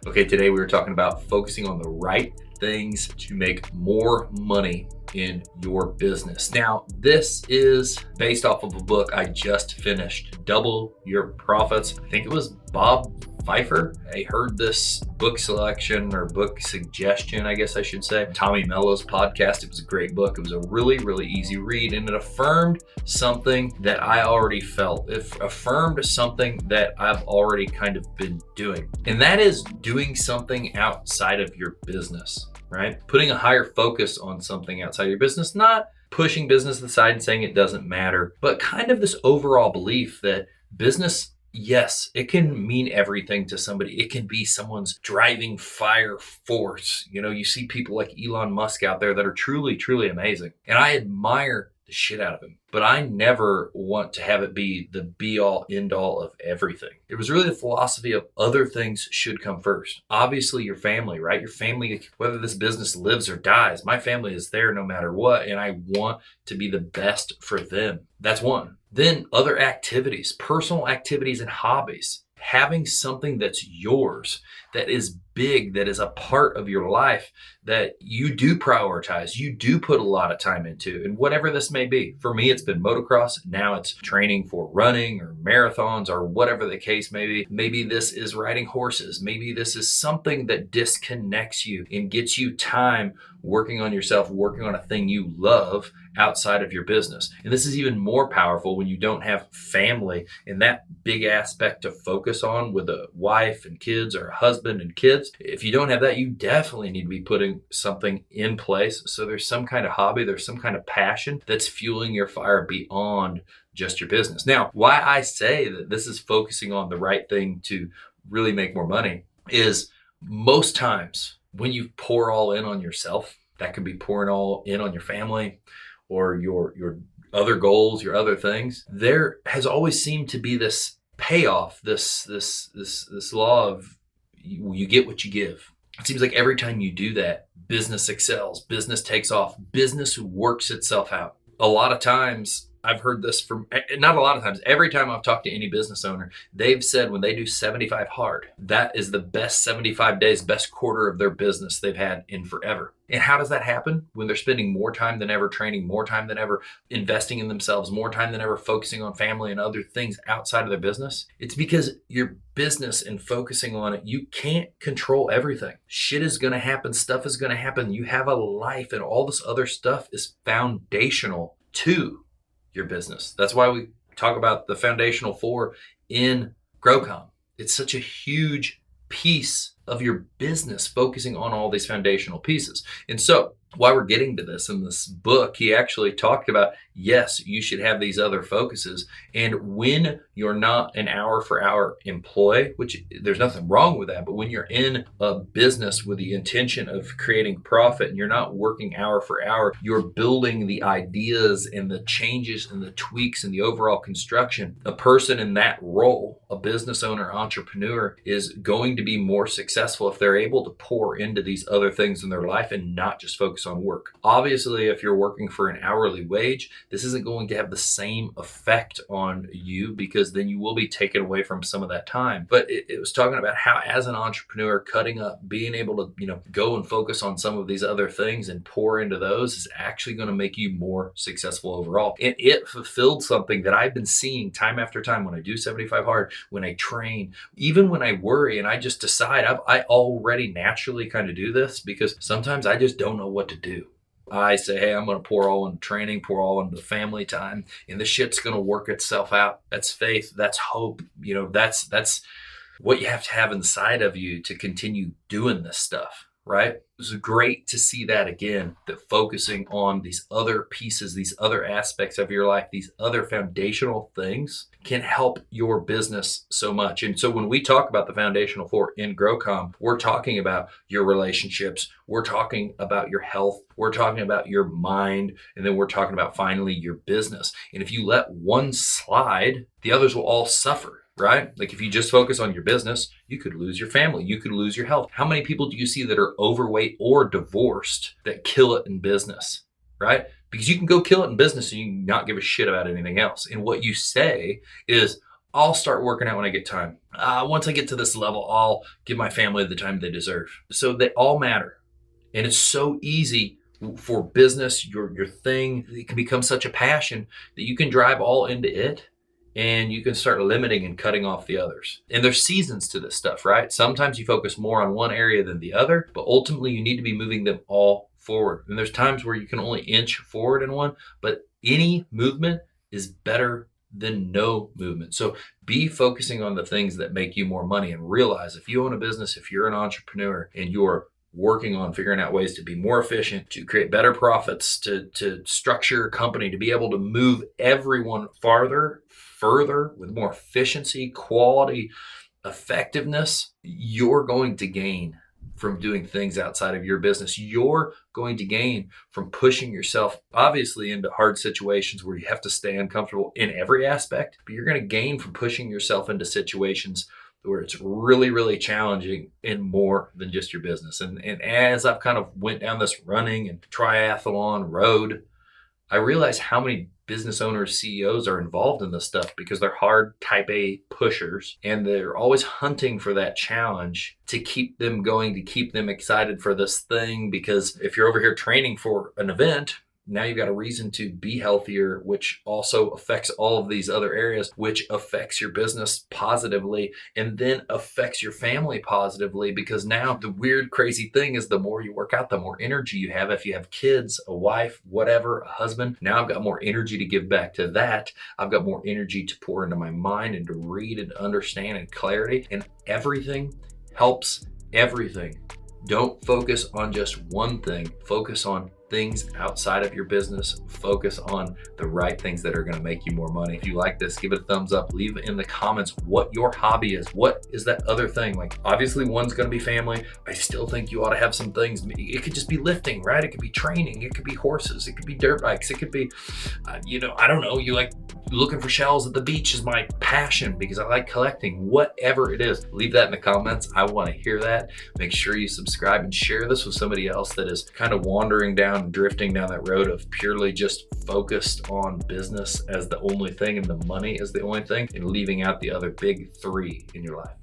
Okay, today we were talking about focusing on the right things to make more money in your business. Now, this is based off of a book I just finished, Double Your Profits. I think it was Bob Pfeiffer. I heard this book selection or book suggestion, I guess I should say, Tommy Mello's podcast. It was a great book. It was a really, really easy read, and it affirmed something that I already felt. It affirmed something that I've already kind of been doing, and that is doing something outside of your business, right? Putting a higher focus on something outside your business, not pushing business aside and saying it doesn't matter, but kind of this overall belief that business, yes, it can mean everything to somebody. It can be someone's driving fire force. You know, you see people like Elon Musk out there that are truly, truly amazing. And I admire the shit out of him, but I never want to have it be the be all end all of everything. It was really the philosophy of other things should come first. Obviously your family, right? Your family, whether this business lives or dies, my family is there no matter what. And I want to be the best for them. That's one. Then other activities, personal activities and hobbies. Having something that's yours, that is big, that is a part of your life, that you do prioritize, you do put a lot of time into, and whatever this may be. For me, it's been motocross. Now it's training for running or marathons or whatever the case may be. Maybe this is riding horses. Maybe this is something that disconnects you and gets you time working on yourself, working on a thing you love outside of your business. And this is even more powerful when you don't have family and that big aspect to focus on with a wife and kids or a husband and kids. If you don't have that, you definitely need to be putting something in place. So there's some kind of hobby, there's some kind of passion that's fueling your fire beyond just your business. Now, why I say that this is focusing on the right thing to really make more money is most times when you pour all in on yourself, that could be pouring all in on your family or your other goals, your other things. There has always seemed to be this payoff, this law of you get what you give. It seems like every time you do that, business excels, business takes off, business works itself out. A lot of times, I've heard this from, not a lot of times, every time I've talked to any business owner, they've said when they do 75 hard, that is the best 75 days, best quarter of their business they've had in forever. And how does that happen? When they're spending more time than ever training, more time than ever investing in themselves, more time than ever focusing on family and other things outside of their business. It's because your business and focusing on it, you can't control everything. Shit is going to happen. Stuff is going to happen. You have a life, and all this other stuff is foundational to your business. That's why we talk about the foundational 4 in GROW Comm. It's such a huge piece of your business, focusing on all these foundational pieces. And so while we're getting to this in this book, he actually talked about, yes, you should have these other focuses. And when you're not an hour for hour employee, which there's nothing wrong with that, but when you're in a business with the intention of creating profit and you're not working hour for hour, you're building the ideas and the changes and the tweaks and the overall construction. A person in that role, a business owner, entrepreneur, is going to be more successful if they're able to pour into these other things in their life and not just focus on work. Obviously, if you're working for an hourly wage, this isn't going to have the same effect on you because then you will be taken away from some of that time. But it was talking about how, as an entrepreneur, cutting up, being able to, go and focus on some of these other things and pour into those is actually going to make you more successful overall. And it fulfilled something that I've been seeing time after time when I do 75 hard, when I train, even when I worry and I just decide I already naturally kind of do this because sometimes I just don't know what to do. I say, hey, I'm going to pour all into training, pour all into the family time, and this shit's going to work itself out. That's faith. That's hope. That's what you have to have inside of you to continue doing this stuff, right? It was great to see that again, that focusing on these other pieces, these other aspects of your life, these other foundational things can help your business so much. And so when we talk about the foundational 4 in GROW Comm, we're talking about your relationships, we're talking about your health, we're talking about your mind, and then we're talking about finally your business. And if you let one slide, the others will all suffer. Right? Like if you just focus on your business, you could lose your family, you could lose your health. How many people do you see that are overweight or divorced that kill it in business? Right? Because you can go kill it in business and you can not give a shit about anything else. And what you say is, I'll start working out when I get time. Once I get to this level, I'll give my family the time they deserve. So they all matter. And it's so easy for business, your thing, it can become such a passion that you can drive all into it and you can start limiting and cutting off the others. And there's seasons to this stuff, right? Sometimes you focus more on one area than the other, but ultimately you need to be moving them all forward. And there's times where you can only inch forward in one, but any movement is better than no movement. So be focusing on the things that make you more money, and realize if you own a business, if you're an entrepreneur and you're working on figuring out ways to be more efficient, to create better profits, to structure your company, to be able to move everyone further with more efficiency, quality, effectiveness, you're going to gain from doing things outside of your business. You're going to gain from pushing yourself, obviously, into hard situations where you have to stay uncomfortable in every aspect, but you're going to gain from pushing yourself into situations where it's really, really challenging in more than just your business. And as I've kind of went down this running and triathlon road, I realized how many business owners, CEOs are involved in this stuff because they're hard type A pushers, and they're always hunting for that challenge to keep them going, to keep them excited for this thing. Because if you're over here training for an event, now you've got a reason to be healthier, which also affects all of these other areas, which affects your business positively and then affects your family positively. Because now the weird, crazy thing is the more you work out, the more energy you have. If you have kids, a wife, whatever, a husband, now I've got more energy to give back to that. I've got more energy to pour into my mind and to read and understand and clarity, and everything helps everything. Don't focus on just one thing. Focus on things outside of your business. Focus on the right things that are going to make you more money. If you like this, give it a thumbs up. Leave in the comments what your hobby is. What is that other thing? Like, obviously one's going to be family. I still think you ought to have some things. It could just be lifting, right? It could be training. It could be horses. It could be dirt bikes. It could be, I don't know. You like looking for shells at the beach is my passion because I like collecting. Whatever it is, leave that in the comments. I want to hear that. Make sure you subscribe and share this with somebody else that is kind of wandering down and drifting down that road of purely just focused on business as the only thing and the money as the only thing, and leaving out the other big three in your life.